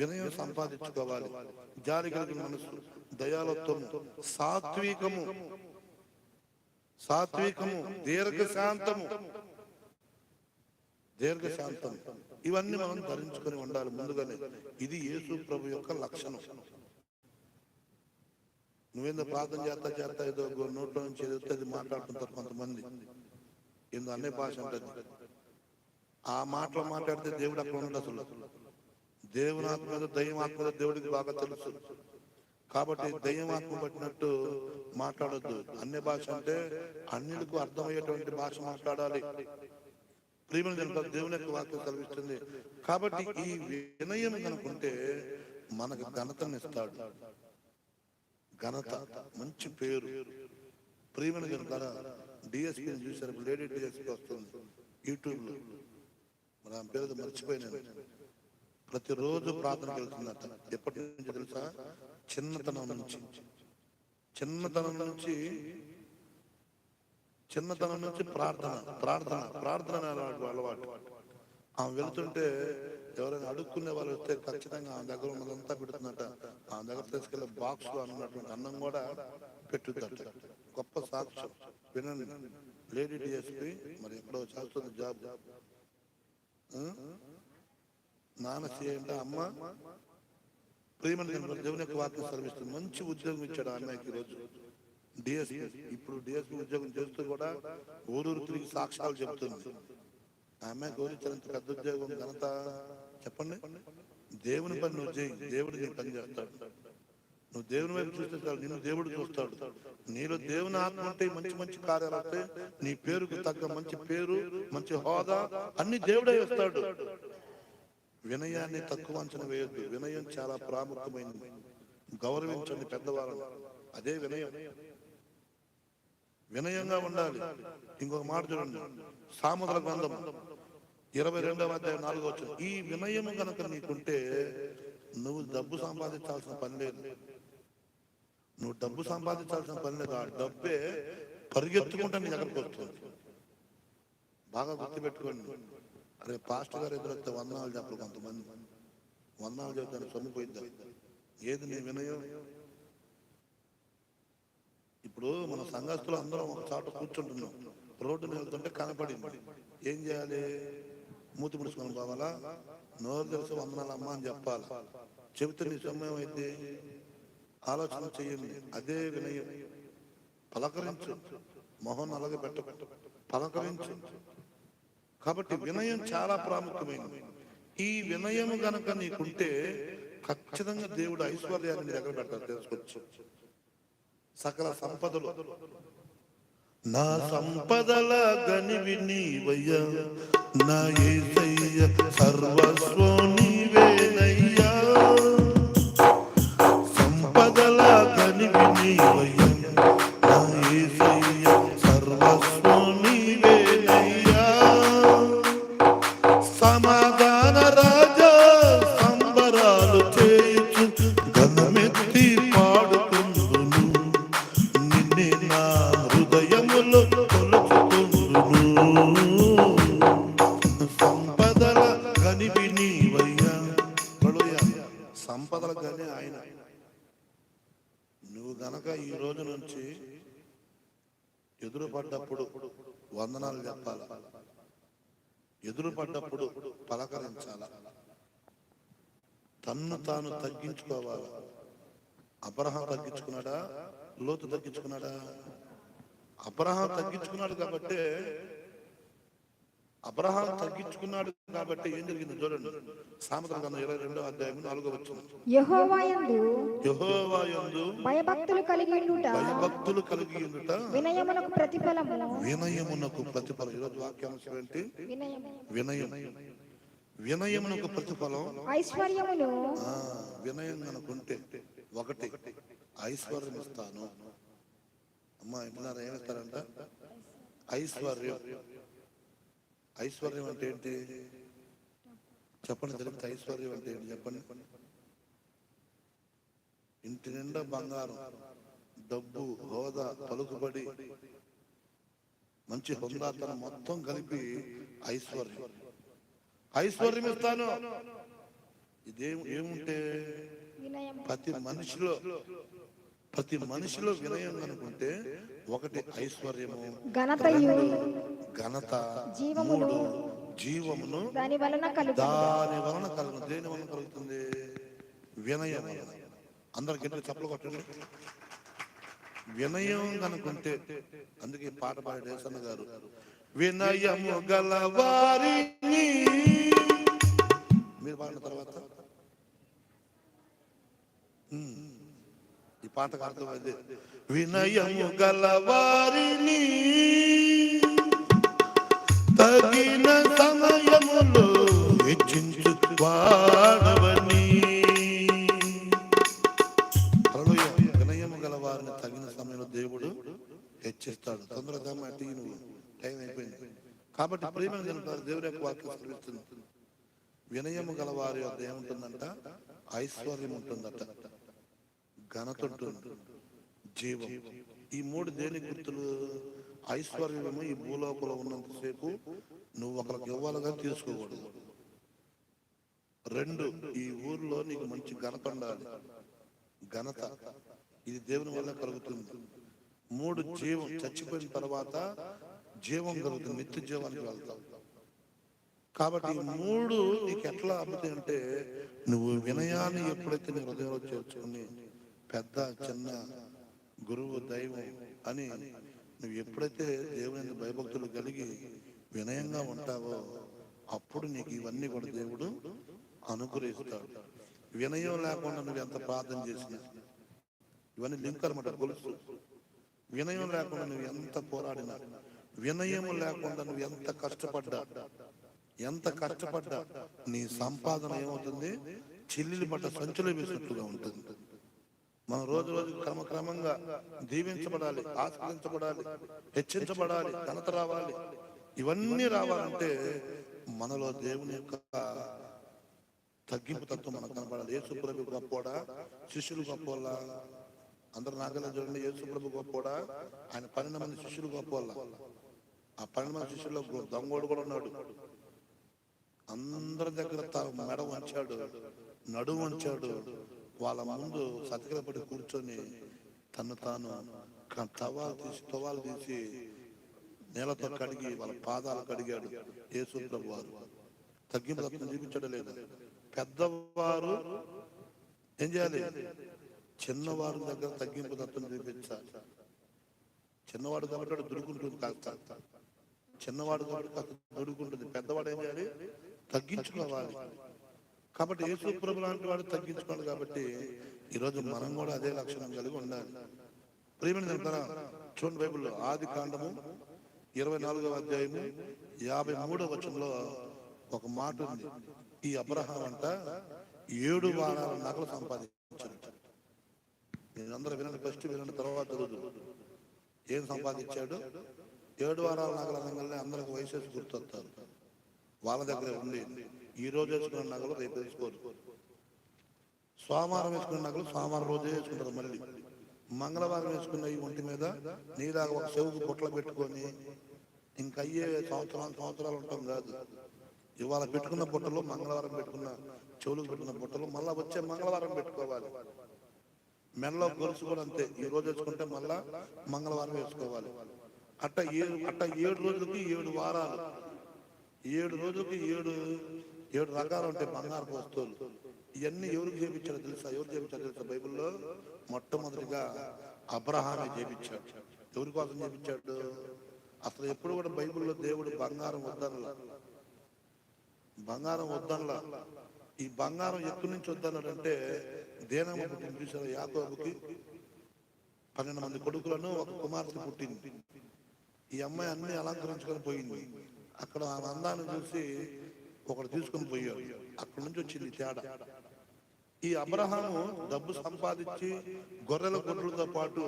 వినయం సంపాదించుకోవాలి. జాలి కలిగిన మనసు, దయాలత్వము, సాత్వికము, దీర్ఘశాంతము, ఇవన్నీ మనం ధరించుకొని ఉండాలి ముందుగానే. ఇది యేసు ప్రభు యొక్క లక్షణం. నువ్వేందో ప్రార్థన చేస్తా ఏదో నోట్లో నుంచి ఏదో అది మాట్లాడుతుంటారు కొంతమంది. ఏందో అనే భాష ఉంటుంది. ఆ మాటలు మాట్లాడితే దేవుడు అక్కడ ఉండడు. అసలు దేవుని ఆత్మ దయ్యం ఆత్మ దేవుడికి బాగా తెలుసు. కాబట్టి దయ్యం ఆత్మ పట్టినట్టు మాట్లాడొద్దు. అన్య భాష అంటే అన్యులకు అర్థమయ్యేటువంటి భాష మాట్లాడాలి. ప్రియమైన జనులారా, దేవుని యొక్క వాక్యం సెలవిస్తుంది. కాబట్టి ఈ వినయం కనుకుంటే మనకు ఘనతనిస్తాడు. ఘనత, మంచి పేరు. ప్రియమైన జనులారా, డిఎస్పీని చూసారు. లేడీ డిఎస్పీ వస్తుంది యూట్యూబ్ లో. మన పేరు మర్చిపోయినాను. ప్రతిరోజు ప్రార్థనకి వెళ్తుందట. ఎప్పటి నుంచి తెలుసా? చిన్నతనం నుంచి ప్రార్థన అలవాటు. ఆమె వెళుతుంటే ఎవరైనా అడుక్కునే వాళ్ళు వస్తే ఖచ్చితంగా ఆమె దగ్గర ఉన్నదంతా పెడుతుందట. ఆమె దగ్గర తీసుకెళ్లే బాక్స్ లో అన్నటువంటి అన్నం కూడా పెట్టుదట. గొప్ప సాక్ష్యం వినండి. లేడీ డిఎస్పీ మరి ఎక్కడో చేస్తుంది జాబ్. నాన్న అంటే అమ్మ ప్రియమైన దేవుని యొక్క వాక్యం సెలవిస్తుంది. మంచి ఉద్యోగం ఇచ్చాడు ఆ అమ్మాయికి. ఈరోజు డిఎస్పీ. ఇప్పుడు డిఎస్పీ ఉద్యోగం చేస్తూ కూడా ఊరూరు తిరిగి సాక్ష్యాలు చెబుతుంది. ఆ అమ్మాయికి ఊరించినంత పెద్ద ఉద్యోగం ఘనత చెప్పండి. దేవుని పని నువ్వు చేయి, దేవుడు నీ పని చేస్తాడు. నువ్వు దేవుని వైపు చూస్తే చాలు, నిన్ను దేవుడు చూస్తాడు. నీలో దేవుని ఆత్మ ఉంటే మంచి మంచి కార్యాలు వస్తే నీ పేరుకు తగ్గ మంచి పేరు, మంచి హోదా అన్ని దేవుడే ఇస్తాడు. వినయాన్ని తక్కువ అంచనా వేయొద్దు. వినయం చాలా ప్రాముఖ్యమైనది. గౌరవించండి పెద్దవాళ్ళని. అదే వినయం. వినయంగా ఉండాలి. ఇంకొక మాట చూడండి, సామెతల గ్రంథం 22వ అధ్యాయం 4వ వచనం. ఈ వినయము కనుక నీకుంటే నువ్వు డబ్బు సంపాదించాల్సిన పని లేదు. ఆ డబ్బే పరిగెత్తుకుంటా నీ దగ్గరకు వస్తుంది. బాగా గుర్తుపెట్టుకోండి. అరే పాస్టర్ గారు ఎదురొస్తే వందనాలు చెప్పరు. కొంతమంది వందనాలు చెప్తాను సొమ్మిపోయిద్దాం. ఏది నీ వినయం? ఇప్పుడు మన సంఘస్థులు అందరం ఒక చోట కూర్చుంటున్నాం. రోడ్డుని వెళ్తుంటే కనపడింది. ఏం చేయాలి? మూతి ముడుచుకొని పోవాలా? నోరు తెలిసి వందనాలు అమ్మ అని చెప్పాలి. చెబితే నీ సమయం అయితే ఆలోచన చెయ్యండి. అదే వినయం. పలకరించు, మొహం అలాగే పెట్ట పలకరించు. కాబట్టి వినయం చాలా ప్రాముఖ్యమైనది. ఈ వినయము గనక నీకుంటే ఖచ్చితంగా దేవుడు ఐశ్వర్యాన్ని నీ దగ్గర పెడతాడు. తెలుసుకోవచ్చు. సకల సంపదలు, నా సంపదల గనివి నీవయ్యా, నా యేసయ్య సర్వస్వం నీవేనయ్యా. సంపదల గనివి నీవయ్యా, నా యేసయ్య సర్వస్వం నీవేనయ్యా. సమాధాన రాజా సంబరాలు చేయుచు గణమెత్తి పాడుకుందును, నిన్నే నా హృదయములో కొలుచుకుందును. సంపదల గనివి నీవయ్యా. సంపదల గని ఆయన. నువ్వు గనక ఈ రోజు నుంచి ఎదురుపడ్డప్పుడు వందనాలు చెప్పాలి. ఎదురుపడ్డప్పుడు పలకరించాల, తన్ను తాను తగ్గించుకోవాలి. అబ్రహాం తగ్గించుకున్నాడా? లోతు తగ్గించుకున్నాడా? అబ్రహాం తగ్గించుకున్నాడు కాబట్టి ఏం జరిగింది చూడండి. సామెతల గ్రంథం 22వ అధ్యాయం 4వ వచనం. యెహోవా యందు భయభక్తులు కలిగి ఉండుట వినయమునకు ప్రతిఫలము. ఈరోజు వాక్యాంశం ఏంటి? వినయం. వినయమునకు ప్రతిఫలం ఐశ్వర్యమును. వినయం అనుకుంటే ఒకటి ఐశ్వర్యం ఇస్తాను. అమ్మా ఇంటున్నారా? ఏమిస్తారంట? ఐశ్వర్యం. ఐశ్వర్యం అంటే ఏంటి చెప్పండి? తెలిపితే ఐశ్వర్యం అంటే ఏంటి చెప్పండి? ఇంటి నిండా బంగారం, డబ్బు, హోదా, పలుకుబడి, మంచి హుందాతనం మొత్తం కలిపి ఐశ్వర్యం. ఐశ్వర్యం ఇస్తాను. ఏముంటే ప్రతి మనిషిలో వినయం అనుకుంటే ఒకటి ఐశ్వర్యము, ఘనత, మూడు జీవమును. దాని వలన కలుగును. దేని వలన కలుగుతుంది? వినయం. అందరికి ఎట్లా చప్పలు కొట్టండి. వినయం కనుకుంటే, అందుకే పాట పాడే దేశన్న గారు, వినయము గల వారిని. మీరు పాడిన తర్వాత ఈ పాటకు అర్థమైంది. వినయము గల వారిని తగిన సమయములో హెచ్చించు వాడవని. వినయము గల వారిని తగిన సమయంలో దేవుడు హెచ్చిస్తాడు. తొందరగా నువ్వు టైం అయిపోయింది కాబట్టి ప్రేమ దేవుని యొక్క వాక్యం సెలవిస్తుంది. వినయము గల వారి వద్ద ఏముంటుందంట? ఐశ్వర్యం ఉంటుందట, ఘనత ఉంటుంది, జీవం. ఈ మూడు దేని గుర్తులు? ఐశ్వర్యము ఈ భూలోకంలో ఉన్నంతసేపు నువ్వు ఒకరికి ఇవ్వాలిగా తీసుకోకూడదు. రెండు, ఈ ఊర్లో నీకు మంచి ఘనత ఉండాలి. ఘనత ఇది దేవుని వల్ల కలుగుతుంది. మూడు, జీవం. చచ్చిపోయిన తర్వాత జీవం కలుగుతుంది, నిత్య జీవానికి వెళ్తావు. కాబట్టి ఈ మూడు నీకు ఎట్లా అబ్బుతాయి అంటే, నువ్వు వినయాన్ని ఎప్పుడైతే నీ హృదయంలో చేర్చుకుని పెద్ద చిన్న గురువు దైవం అని నువ్వు ఎప్పుడైతే దేవుని భయభక్తులు కలిగి వినయంగా ఉంటావో అప్పుడు నీకు ఇవన్నీ కూడా దేవుడు అనుగ్రహిస్తాడు. వినయం లేకుండా నువ్వు ఎంత ప్రార్థన చేసినా ఇవన్నీ లింక్ అనమాట, గొలుసు. వినయం లేకుండా నువ్వు ఎంత పోరాడినా, వినయం లేకుండా నువ్వు ఎంత కష్టపడ్డా నీ సంపాదన ఏమవుతుంది? చిల్లిలు పట్ట సంచులు వేసినట్టుగా ఉంటుంది. మనం రోజు క్రమంగా దీవించబడాలి, ఆస్వాదించబడాలి, హెచ్చించబడాలి, ఘనత రావాలి. ఇవన్నీ రావాలంటే మనలో దేవుని యొక్క తగ్గింపు తత్వం మనకు కనపడాలి. యేసుప్రభు గొప్పోడా, శిష్యులు గొప్పోళ్ళ? అందరు నాగలా చూడండి. యేసుప్రభు గొప్పోడా? ఆయన 12 మంది శిష్యులు గొప్పోళ్ళ? ఆ 12 మంది శిష్యుల్లో దొంగోడు కూడా ఉన్నాడు. అందరి దగ్గర మెడ వంచాడు, నడుము వంచాడు. వాళ్ళ ముందు సతికిలపడి కూర్చొని తను తాను తవాలు తీసి నేలతో కడిగి వాళ్ళ పాదాలు కడిగాడు యేసు ప్రభు వారు. తగ్గింపు తత్వం చూపించడం లేదు. పెద్దవారు ఏం చేయాలి? చిన్నవారి దగ్గర తగ్గింపు తత్వం చూపించాలి. చిన్నవాడు కాబట్టి దుడుకుంటుంది, కాస్త చిన్నవాడు కాబట్టి కాస్త దుడుకుంటుంది. పెద్దవాడు ఏం చేయాలి? తగ్గించుకోవాలి. కాబట్టి యేసు ప్రభు లాంటి వాడు తగ్గించుకోవాలి. కాబట్టి ఈరోజు మనం కూడా అదే లక్షణం కలిగి ఉండాలి. ప్రియమైన చూడండి, బైబిల్లో ఆది కాండము 24వ అధ్యాయము 53వ వచనంలో ఒక మాట ఉంది. ఈ అబ్రహాం అంట 7 వారాల నగలు సంపాదించాడు. మీరందరూ వినండి, ఫస్ట్ వినండి, తర్వాత రోజు ఏం సంపాదించాడు? 7 వారాల నగలు అనగానే అందరికి వయసు గుర్తొస్తారు. వాళ్ళ దగ్గర ఉండి ఈ రోజు వేసుకున్న నగలు రేపు వేసుకోరు. సోమవారం వేసుకున్న నగలు సోమవారం రోజే వేసుకుంటారు. మళ్ళీ మంగళవారం వేసుకున్న ఈ ఒంటి మీద నీలాగా ఒక చెవుకు బుట్టలు పెట్టుకొని ఇంకయ్యే సంవత్సరాలు ఉంటాం కాదు. ఇవాళ పెట్టుకున్న బుట్టలు, మంగళవారం పెట్టుకున్న చెవులకు పెట్టుకున్న బుట్టలు మళ్ళా వచ్చే మంగళవారం పెట్టుకోవాలి. మెడలో గొలుసు కూడా అంతే. ఈ రోజు వేసుకుంటే మళ్ళా మంగళవారం వేసుకోవాలి. అట్ట 7 రోజులకి 7 వారాలు. 7 రోజులకి ఏడు రకాలు ఉంటాయి బంగారపు వస్తువులు. ఇవన్నీ ఎవరికి చేపించారో తెలుసా? ఎవరు చేపించారో తెలుసా? బైబిల్లో మొట్టమొదటిగా అబ్రహామే చేపించాడు. ఎవరి కోసం చేపించాడు? అసలు ఎప్పుడు కూడా బైబిల్లో దేవుడు బంగారం వద్దనలా. ఈ బంగారం ఎక్కడి నుంచి వద్దన్నాడంటే, దేనమ్మ పుట్టింది చూసారా? యాకోబుకి 12 మంది కొడుకులను ఒక కుమార్తె పుట్టింది. ఈ అమ్మాయి అన్ని అలంకరించుకొని పోయింది. అక్కడ ఆ అందాన్ని చూసి ఒకడు తీసుకొని పోయాడు. అక్కడి నుంచి వచ్చింది తేడా. ఈ అబ్రహాము డబ్బు సంపాదించి గొర్రెల గొడ్లతో పాటు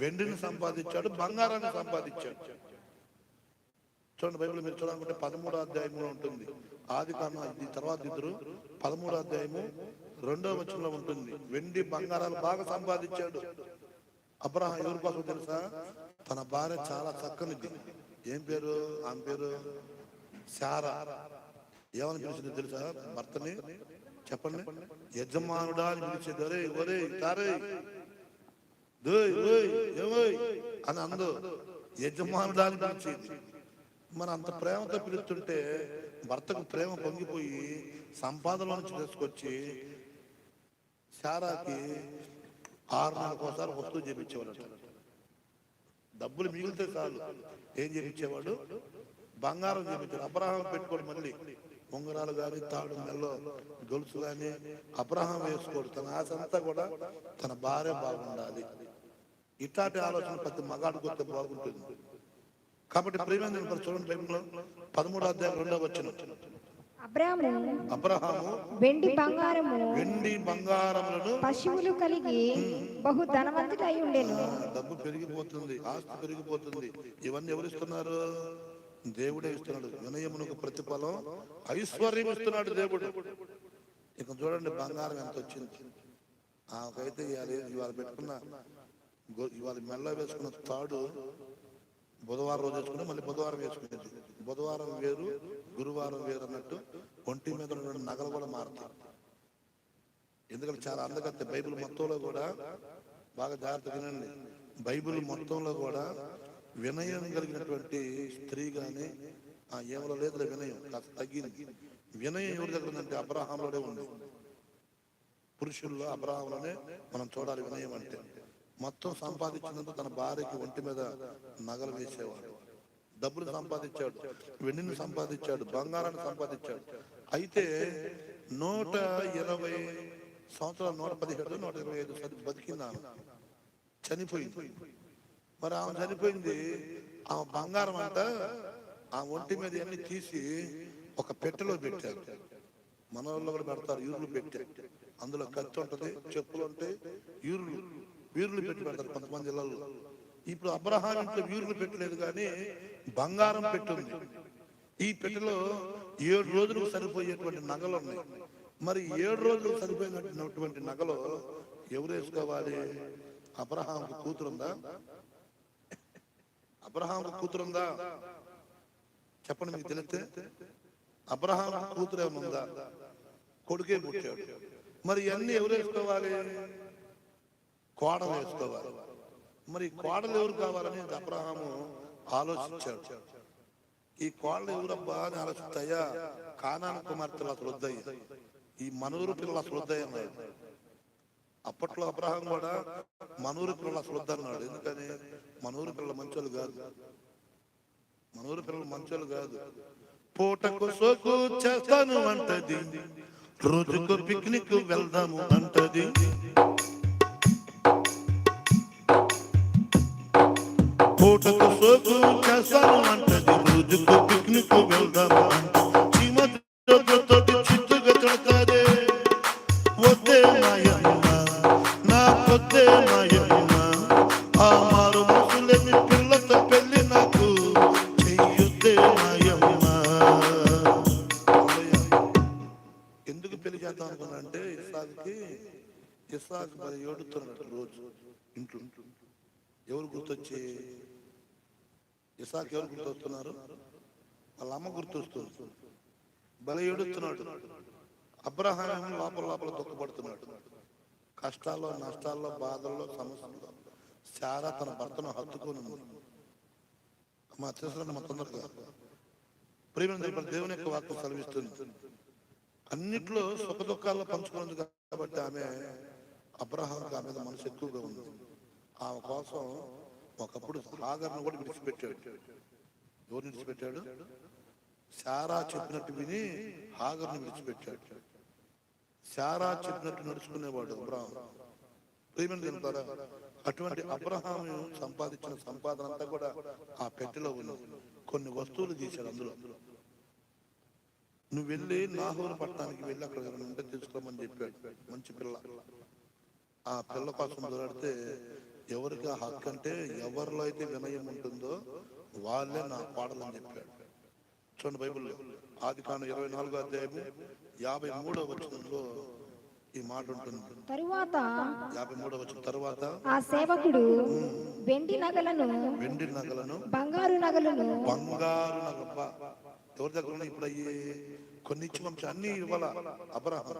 వెండిని సంపాదించాడు, బంగారాన్ని సంపాదించాడు. చూడండి, బైబిల్ మీరు చూడాలనుకుంటే 13వ అధ్యాయంలో ఉంటుంది. ఆది కాండం ఇది తర్వాత ఇద్దరు 13వ అధ్యాయము 2వ వచనంలో ఉంటుంది. వెండి బంగారాలు బాగా సంపాదించాడు అబ్రహాం. ఎవరి కోసం తెలుసా? తన భార్య చాలా చక్కనిది. ఏం పేరు? ఆమె పేరు శారా. ఏమని పిలిచింది తెలుసా భర్తని? చెప్పండి. యజమానుడా అని పిలిచేది. ఒరే తారే అని అందు యజమానుడా అని పిలిచేది. మన అంత ప్రేమతో పిలుస్తుంటే భర్తకు ప్రేమ పొంగిపోయి సంపాదనలో నుంచి తీసుకొచ్చి శారాకి 6 నెలలకోసారి వస్తువు చేపించేవాడు. డబ్బులు మిగిలితే చాలు ఏం చేపించేవాడు? బంగారం చేపించాడు. అబ్రహాం పెట్టుకోడు, మళ్ళీ ఉంగరాలు కానీ తాడు నెలలో గొలుసు కానీ అబ్రహాం వేసుకోడు. తన ఆశ అంతా కూడా తన భార్య బాగుండాలి. ఇట్లాంటి ఆలోచన ప్రతి మగాడికి వస్తే బాగుంటుంది. కాబట్టి ప్రియమైన చూడండి, బైబిల్లో 13వ అధ్యాయం 2వ వచనం. అబ్రహాము వెండి బంగారములను పశువులు కలిగి బహు ధనవంతుడై ఉండెను. డబ్బు పెరిగిపోతుంది, ఆస్తి పెరిగిపోతుంది. ఇవన్నీ ఎవరిస్తున్నారు? దేవుడే ఇస్తున్నాడు. వినయమునకు ప్రతిఫలం ఐశ్వర్యం ఇస్తున్నాడు దేవుడు. ఇక చూడండి బంగారం ఎంత వచ్చింది. ఆమెకైతే ఇవాళ పెట్టుకున్న ఇవాళ మెల్ల వేసుకున్న తాడు బుధవారం రోజు వేసుకుని మళ్ళీ బుధవారం వేసుకునేది. బుధవారం వేరు, గురువారం వేరు అన్నట్టు ఒంటి మీద ఉన్న నగలు కూడా మారుతాయి. ఎందుకంటే చాలా అందగత్తే. బైబిల్ మొత్తంలో కూడా బాగా జాగ్రత్తగా వినండి. బైబిల్ మొత్తంలో కూడా వినయం కలిగినటువంటి స్త్రీ గాని ఏమలో లేదు వినయం కాస్త తగ్గింది. వినయం ఎవరి దగ్గర ఉందంటే అబ్రహాంలోనే ఉంది. పురుషుల్లో అబ్రహాంలోనే మనం చూడాలి వినయం అంటే. మొత్తం సంపాదించినంత తన భార్యకి ఒంటి మీద నగలు వేసేవాడు. డబ్బులు సంపాదించాడు, వెండిని సంపాదించాడు, బంగారాన్ని సంపాదించాడు. అయితే 120 సంవత్సరాలు 117, 125 బతికింది. ఆమె చనిపోయింది. మరి ఆమె చనిపోయింది. ఆమె బంగారం అంట ఆ ఒంటి మీద అన్ని తీసి ఒక పెట్టెలో పెట్టారు. మన వాళ్ళు కూడా పెడతారు, యూరులు పెట్టారు. అందులో కత్తి ఉంటది, చెప్పులు ఉంటాయి, వీరులు పెట్టి పెడతారు కొంతమంది ఇళ్లలో. ఇప్పుడు అబ్రహాం ఇంట్లో వీరులు పెట్టలేదు కానీ బంగారం పెట్టుంది. ఈ పెట్టెలో 7 రోజులకు సరిపోయేటువంటి నగలు ఉన్నాయి. మరి 7 రోజులకు సరిపోయినటువంటి నగలు ఎవరు వేసుకోవాలి? అబ్రహాంకు కూతురుందా? అబ్రహాంకు కూతురుందా? చెప్పండి, మీకు తెలిస్తే. అబ్రహాం కూతురు ఏమైనా ఉందా? కొడుకే పుట్టాడు. మరి ఇవన్నీ ఎవరు వేసుకోవాలి? కోడలు వేసుకోవాలి. మరి కోడలు ఎవరు కావాలని అబ్రహాము ఆలోచించాడు. ఈ కోడలు ఎవరబ్బా అని ఆలోచిస్తాయా? కానాను కుమార్తెలు అసలు వద్దయ్య, ఈ మనూరు పిల్లలు అసలు వద్దయ్య. అప్పట్లో అబ్రహాం కూడా మనూరు పిల్లలు అసలు వద్దన్నాడు. ఎందుకని? మనూరు పిల్లలు మంచోళ్ళు కాదు. మనూరు పిల్లలు మంచోళ్ళు కాదు. పూటకు సోకు చేస్తాను అంటది, రోజుకు పిక్నిక్ వెళ్దాము అంటది. పూటకు సోకు చేస్తాను అంటది, రోజుకు పిక్నిక్ వెళ్దాము అంటది. చిత్తుగా తిడతాదే, వద్దే మాయమ్మ నా పొద్దే మాయమ్మ, ఆ మారు ముసులేని పిల్లతో పెళ్లి నాకు చెయ్యొద్దే మాయమ్మ. ఎందుకు పెళ్లి చేద్దాం అనుకున్నా అంటే ఇస్సాకు మరి ఏడుతున్నాడు రోజు ఇంట్లో. ఎవరు గుర్తొచ్చి? ఇస్సాకు ఎవరు గుర్తొస్తున్నారు? వాళ్ళ అమ్మ గుర్తొస్తుంది. బలి ఏడుస్తున్నాడు. అబ్రహాం లోపల దుఃఖపడుతున్నాడు. కష్టాల్లో, నష్టాల్లో, బాధల్లో, సమస్యల్లో. శారా తన భర్తను హత్తుకొని ఉంది. అమ్మ తెలుసు మా తొందరగా ప్రేమ దేవుని యొక్క వాక్యం సెలవిస్తుంది. అన్నిట్లో సుఖ దుఃఖాల్లో పంచుకున్నది కాబట్టి ఆమె అబ్రహాంకి ఆమె మీద మనసు ఎక్కువగా ఉంది. ఆమె కోసం ఒకప్పుడు హాగర్ను కూడా విడిచిపెట్టాడు. ఎవరు విడిచిపెట్టాడు? శారా చెప్పినట్టు విని హాగర్ను విడిచిపెట్టాడు. శారా చెప్పినట్టు నడుచుకునేవాడు అబ్రహాం. ప్రియమైన తింటారా? అటువంటి అబ్రహాం సంపాదించిన సంపాదన అంతా కూడా ఆ పెట్టెలో ఉంది. కొన్ని వస్తువులు తీశాడు అందులో. నువ్వు వెళ్ళి నాహోరు పట్టణానికి వెళ్ళి అక్కడ ఉంటే తీసుకోమని చెప్పాడు. మంచి పిల్ల. ఆ పిల్ల కోసం దొరికితే ఎవరికి ఆ హక్కు అంటే ఎవరిలో అయితే వినయం ఉంటుందో వాళ్ళే నా పాడలని చెప్పాడు. చూడండి బైబిల్లో ఆదికాండం 24వ అధ్యాయము 53వ వచనంలో ఈ మాట ఉంటుంది. తరువాత 53వ వచనం తరువాత ఆ సేవకుడు వెండి నగలను బంగారు నగలను ఎవరి దగ్గర ఉన్నాయి? ఇప్పుడు అయ్యి కొన్ని ఇచ్చి పంపి అన్ని ఇవ్వాల. అబ్రహాం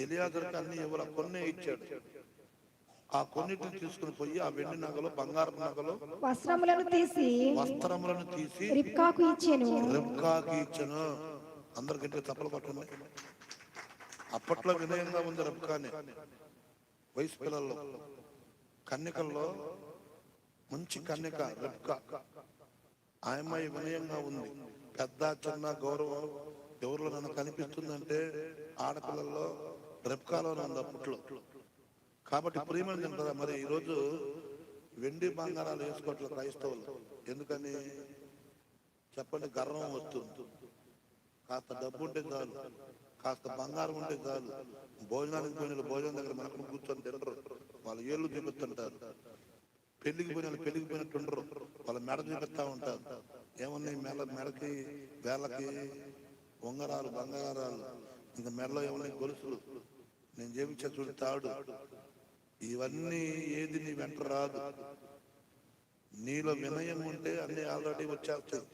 ఎలియాజరుకి అన్ని ఇవ్వాల, కొన్నే ఇచ్చాడు. ఆ కొన్నిటిని తీసుకుని పోయి ఆ వెండి నగలు బంగారు నగలు వస్త్రములను తీసి రిబ్కాకు ఇచ్చెను. అందరికంటే చప్పలు పట్టుంది. అప్పట్లో వినయంగా ఉంది రిబ్కానే. వయసు పిల్లల్లో కన్యకల్లో మంచి కన్యక రిబ్కా. ఆ అమ్మాయి వినయంగా ఉంది. పెద్ద చిన్న గౌరవం ఎవరిలో నన్ను కనిపిస్తుందంటే ఆడపిల్లల్లో రిబ్కాలోనే ఉంది అప్పట్లో. కాబట్టి ప్రియమైన తింటారా? మరి ఈరోజు వెండి బంగారాలు వేసుకోవట్లేదు క్రైస్తవులు. ఎందుకని చెప్పండి? గర్వం వస్తుంది. కాస్త డబ్బు ఉంటే చాలు, కాస్త బంగారం ఉంటే చాలు. భోజనానికి పోయిన భోజనం దగ్గర మనకు కూర్చొని తినరు, వాళ్ళు ఏళ్ళు చూపిస్తుంటారు. పెళ్లికి పోయిన పెళ్లికి పోయినట్టుండరు, వాళ్ళ మెడ చూపిస్తా ఉంటారు. ఏమన్నా మెడకి వేళ్ళకి ఉంగరాలు బంగారాలు, ఇంకా మెడలో ఏమన్నా గొలుసులు, నేను చేపించే చూడు తాడు, ఇవన్నీ ఏది నీ వెంట రాదు. నీలో వినయం ఉంటే అన్ని ఆల్రెడీ వచ్చేస్తాయి.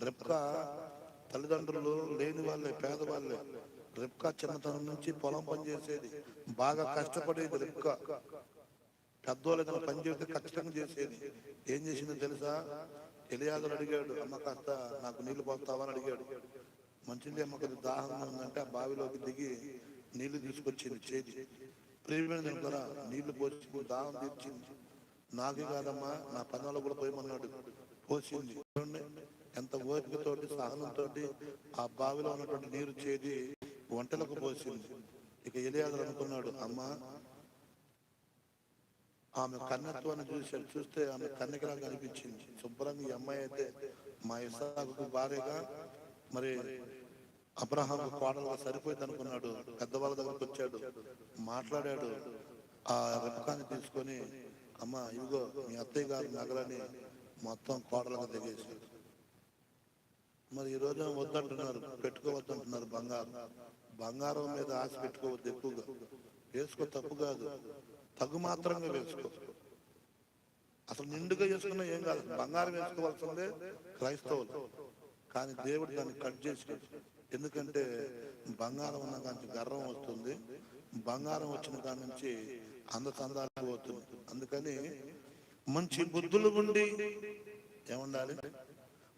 రిబ్కా తల్లిదండ్రులు లేని వాళ్ళే, పేదవాళ్ళే. రిబ్కా చిన్నతనం నుంచి పొలం పనిచేసేది, బాగా కష్టపడేది. రిబ్కా పెద్దోళ్ళు ఏదైనా పని చేస్తే ఖచ్చితంగా చేసేది. ఏం చేసిందో తెలుసా? ఎలియాజరు అడిగాడు, అమ్మ కాస్త నాకు నీళ్లు పోస్తావా అని అడిగాడు. మంచిది అమ్మ, కొద్ది దాహంగా ఉందంటే ఆ బావిలోకి దిగి నీళ్లు తీసుకొచ్చింది చేది. ప్రియమైన ద్వారా నీళ్లు పోసి దాహం తీర్చింది. నాకే కాదమ్మా, నా పనులు కూడా పోయమన్నాడు, పోసింది. ఎంత ఓపికతోటి సహనంతో ఆ బావిలో ఉన్నటువంటి నీరు చేది వంటలకు పోసింది. ఇక ఎలియాజరు అనుకున్నాడు, అమ్మా ఆమె కన్యత్వాన్ని చూస్తే ఆమె కన్యకలా కనిపించింది. శుభ్రంగా ఈ అమ్మాయి అయితే మా ఇస్సాకుకు భార్యగా, మరి అబ్రహాం కోడలుగా సరిపోయింది అనుకున్నాడు. పెద్దవాళ్ళ దగ్గరకు వచ్చాడు, మాట్లాడాడు. ఆ రిబ్కాని తీసుకొని, అమ్మ ఇదిగో మీ అత్తయ్య గారి నగలని మొత్తం కోడలుగా దిగేశాడు. మరి ఈ రోజు వద్దంటున్నారు, పెట్టుకోవద్దంటున్నారు. బంగారం మీద ఆశ పెట్టుకోవద్దు ఎక్కువగా. వేసుకో, తప్పు కాదు, తగు మాత్రంగా వేసుకో. అసలు నిండుగా వేసుకున్నా ఏం కాదు, బంగారం వేసుకోవాల్సిందే క్రైస్తవులు. కానీ దేవుడు దాన్ని కట్ చేసి, ఎందుకంటే బంగారం ఉన్న కాంచి గర్వం వస్తుంది, బంగారం వచ్చిన కాడి నుంచి అందచందాలు పోతుంది. అందుకని మంచి బుద్ధులు ఉండి ఏముండాలి?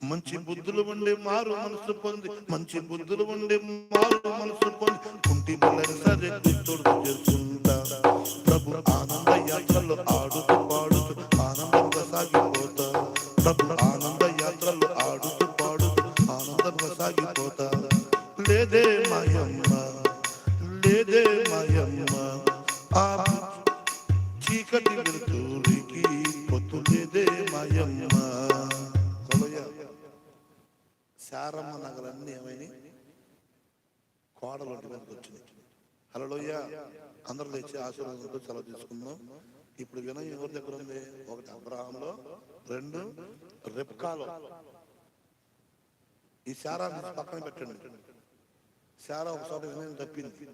మంచి బుద్ధులు ఉండి మారు మనసు పొంది, మంచి బుద్ధులు ఉండి మారు మనసు పొంది కుంటి సరే తోడు చేసుకుంటా ప్రభు ఆనంద యాత్రలు ఆడుతూ పాడుతూ ఆనందంగా సాగిపోతా. ప్రభు ఆనంద యాత్రలు ఆడుతూ పాడుతూ ఆనందంగా సాగిపోతా. లేదే మాయమ్మ, లేదే మాయమ్మ, ఆ చీకటి వెలుతురికి పొత్తు లేదే మాయమ్మ. శారమ్మ నగలన్నీ ఏమైనా కోడలు ఒంటి మీదకి వచ్చినాయి. హల్లెలూయ. అందరూ లేచి ఆశీర్వాదంతో సెలవు తీసుకుందాం. ఇప్పుడు వినయం ఎవరి దగ్గర ఉంది? ఒకటి అబ్రహాంలో, రెండు రిబ్కాలో. ఈ శారా పక్కన పెట్టండి. శారా ఒకసారి వినయం తప్పింది,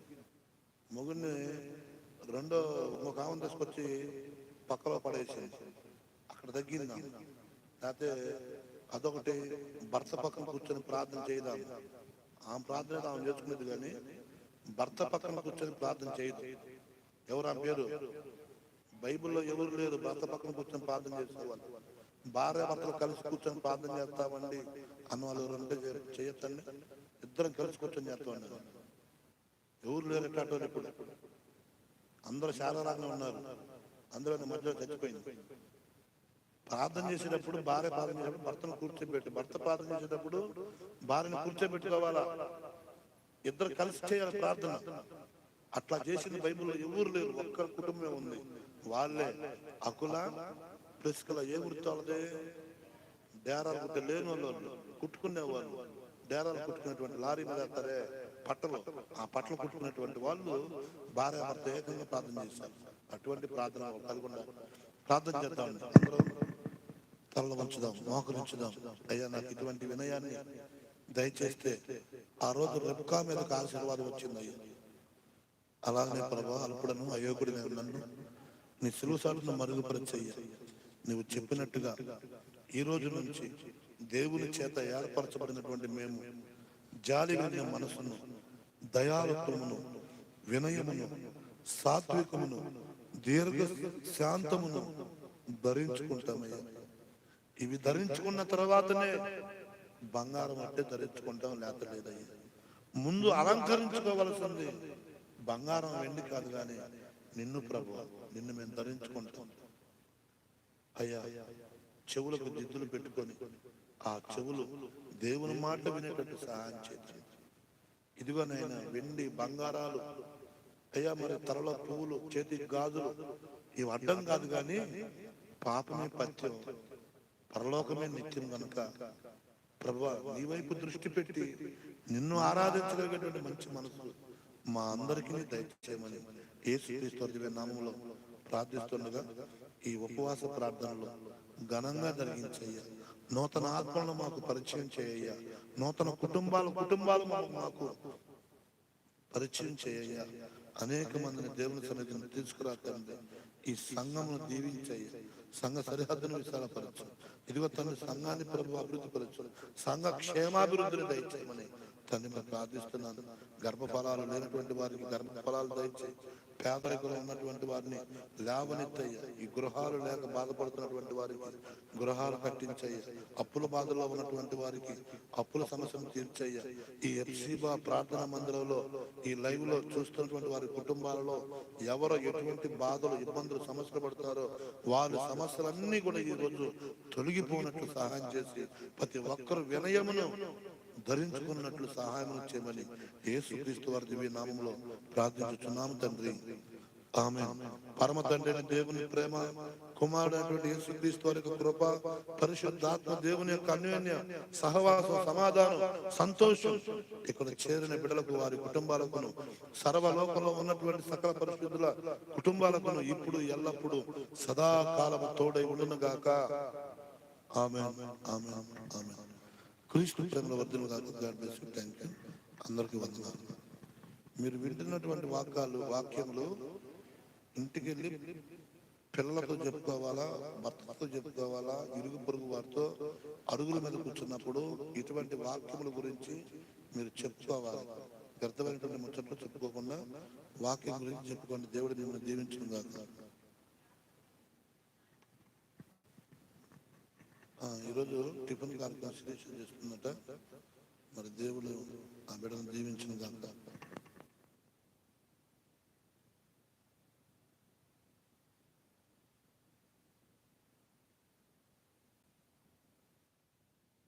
మొగుడిని రెండో ఒక ఆమెను తీసుకొచ్చి పక్కలో పడేసింది. అక్కడ తగ్గింది. లేకపోతే అదొకటి భర్త పక్కన కూర్చొని ప్రార్థన చేయదాం. ఆమె ప్రార్థన ఆమె చేసుకునేది, కానీ భర్త పక్కన కూర్చొని ప్రార్థన చేయదు. ఎవరు ఆ పేరు? బైబిల్లో ఎవరు లేరు భర్త పక్కన కూర్చొని ప్రార్థన చేసేవాళ్ళు. భార్య భర్తలు కలిసి కూర్చొని ప్రార్థన చేస్తామండి అన్న వాళ్ళు ఎవరంటే చేయొచ్చండి, ఇద్దరం కలిసి కూర్చొని చేస్తామండి. ఎవరు లేరు ఎట్లాంటి ఇప్పుడు, అందరూ శారీరంగా ఉన్నారు, అందులో మధ్యలో చచ్చిపోయింది. ప్రార్థన చేసేటప్పుడు భార్య ప్రార్థన చేసేటప్పుడు భర్తను కూర్చోబెట్టి, భర్త ప్రార్థన చేసేటప్పుడు భార్యను కూర్చోబెట్టుకోవాలా, ఇద్దరు కలిసి చేయాలి ప్రార్థన. అట్లా చేసిన బైబిల్లో ఎవరు లేరు, ఒక్క కుటుంబమే ఉంది, వాళ్ళే అకుల ప్రిస్కిల. ఏ వృత్తి వాళ్ళదే? డేరాలు కుట్టే లేని వాళ్ళు, కుట్టుకునేవాళ్ళు, డేరాలు కుట్టుకునేటువంటి లారీ మీద వేస్తారే పట్టలు, ఆ పట్టలు కుట్టుకునేటువంటి వాళ్ళు భార్య భర్త ఏకంగా ప్రార్థన చేస్తారు. అటువంటి ప్రార్థన కలగకుండా ప్రార్థన చేద్దాం. అందరూ తలలో ఉంచుదాం, మోకరించుదాం. అయ్యా నాకు ఇటువంటి వినయాన్ని దయచేస్తే ఆ రోజు రెబ్కా మీదకి ఆశీర్వాదం వచ్చింది అయ్యా. అలాగనే ప్రభా అల్పుడను అయోగుడిని నన్ను నీ సులువు సాటును మరుగుపరచయ్యా. నువ్వు చెప్పినట్టుగా ఈ రోజు నుంచి దేవుని చేత ఏర్పరచబడినటువంటి మేము జాలి కలిగిన మనసును, దయాళత్వమును, వినయమును, సాత్వికమును, దీర్ఘ శాంతమును ధరించుకుంటామయ్యా. ఇవి ధరించుకున్న తర్వాతనే బంగారం అంటే ధరించుకుంటాం, లేదయ్యా. ముందు అలంకరించుకోవలసింది బంగారం వెండి కాదు, కానీ నిన్ను ప్రభు, నిన్ను మేము ధరించుకుంటాం అయ్యా. చెవులకు దిద్దులు పెట్టుకొని ఆ చెవులు దేవుని మాట వినేటట్టు సహాయం చేయండి. ఇదిగోనైనా వెండి బంగారాలు అయ్యా, మరి తలలో పువ్వులు, చేతికి గాజులు, ఇవి అడ్డం కాదు, కానీ పాపమే పత్యం, పరలోకమే నిత్యం కనుక ప్రభువా నీ వైపు దృష్టి పెట్టి నిన్ను ఆరాధించగలిగేటువంటి మంచి మనసు మా అందరికీ దయచేయమని యేసుక్రీస్తు నామములో ప్రార్థిస్తుండగా ఈ ఉపవాస ప్రార్థనలో ఘనంగా జరిగించయ్యా. నూతన ఆత్మలను మాకు పరిచయం చేయ్యా. నూతన కుటుంబాలు మాకు పరిచయం చేయ్యా. అనేక మందిని దేవుని సన్నిధిని తీసుకురాకండి. ఈ సంఘమును దీవించయ్యా. సంఘ సరిహద్దును విశాలపరచు. ఇదిగో తండ్రి సంఘాన్ని ప్రభు అభివృద్ధి పరచు. సంఘ క్షేమాభివృద్ధిని దయచేయమని తండ్రి మేము ప్రార్థిస్తున్నాను. గర్భఫలాలు లేనటువంటి వారికి గర్భఫలాలు దయచేయి. పేదరికంలో ఉన్నటువంటి వారిని లేవనెత్తయ్య. ఈ గృహాలు లేక బాధపడుతున్నటువంటి వారికి గృహాలు కట్టించయ్య. అప్పుల బాధలో ఉన్నటువంటి వారికి అప్పుల సమస్యను తీర్చయ్య. ఈ ఎఫ్సీబా ప్రార్థనా మందిరంలో ఈ లైవ్ లో చూస్తున్నటువంటి వారి కుటుంబాలలో ఎవరో ఎటువంటి బాధలు, ఇబ్బందులు, సమస్యలు పడుతున్నారో వారి సమస్యలన్నీ కూడా ఈ రోజు తొలగిపోయినట్లు సహాయం చేసి ప్రతి ఒక్కరు వినయమును ధరించుకున్నట్లు సహాయం చేయమని యేసుక్రీస్తు వారి దివ్య నామములో ప్రార్థించుచున్నాము తండ్రి, ఆమేన్. పరమ తండ్రి దేవుని ప్రేమ, కుమారుడైనటువంటి యేసుక్రీస్తు వారి యొక్క కృప, పరిశుద్ధాత్మ దేవుని యొక్క అన్యోన్య సహవాసం, సమాధానం, సంతోషం ఇక్కడ చేరిన బిడ్డలకు, వారి కుటుంబాలకును, సర్వలోకంలో ఉన్నటువంటి సకల పరిశుద్ధుల కుటుంబాలకును ఇప్పుడు ఎల్లప్పుడు సదాకాలము తోడై ఉండును గాక. ఆమేన్, ఆమేన్, ఆమేన్. క్రీస్తు ప్రేమలో వర్ధులు కాక. God bless you. Thank you. అందరికీ వందనాలు. మీరు వింటున్నటువంటి వాక్యములు ఇంటికి వెళ్ళి పిల్లలతో చెప్పుకోవాలా, భర్తతో చెప్పుకోవాలా, ఇరుగు పొరుగు వారితో అరుగుల మీద కూర్చున్నప్పుడు ఇటువంటి వాక్యముల గురించి మీరు చెప్పుకోవాలి. వ్యర్థమైనటువంటి ముచ్చట్లు చెప్పుకోకుండా వాక్యం గురించి చెప్పుకోండి. దేవుడు మిమ్మల్ని దీవించును గాక. ఈరోజు టిఫిన్ కార్యక్రమం చేస్తుందట. మరి దేవుడు ఆ బిడ్డను దీవించును గాక.